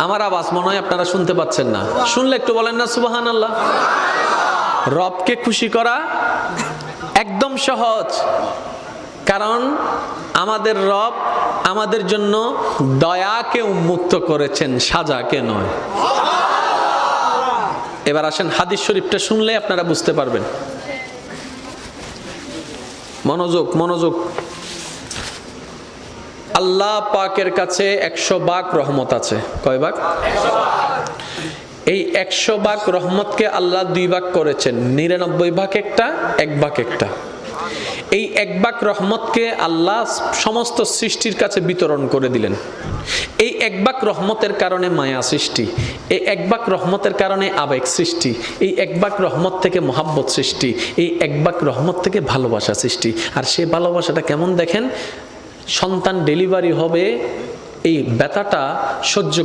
আমার আওয়াজ মনে হয় আপনারা শুনতে পাচ্ছেন না, শুনলে একটু বলেন না সুবহানাল্লাহ। রবকে খুশি করা একদম সহজ, কারণ আমাদের রব আমাদের জন্য দয়াকে উন্মুক্ত করেছেন, সাজাকে নয়। এবার আসেন হাদিস শরীফটা শুনলে আপনারা বুঝতে পারবেন। মনোযোগ মনোযোগ। আল্লাহ পাকের কাছে 100 ভাগ রহমত আছে। কয় ভাগ? এই 100 ভাগ রহমতকে আল্লাহ 2 ভাগ করেছেন, 99 ভাগ একটা, 1 ভাগ একটা। এই 1 ভাগ রহমতকে আল্লাহ সমস্ত সৃষ্টির কাছে বিতরণ করে দিলেন। এই 1 ভাগ রহমতের কারণে মায়া সৃষ্টি, এই 1 ভাগ রহমতের কারণে আবেগ সৃষ্টি, এই 1 ভাগ রহমত থেকে মহাব্বত সৃষ্টি, এই 1 ভাগ রহমত থেকে ভালোবাসা সৃষ্টি। আর সেই ভালোবাসাটা কেমন দেখেন, সন্তান ডেলিভারি হবে, এই ব্যথাটা সহ্য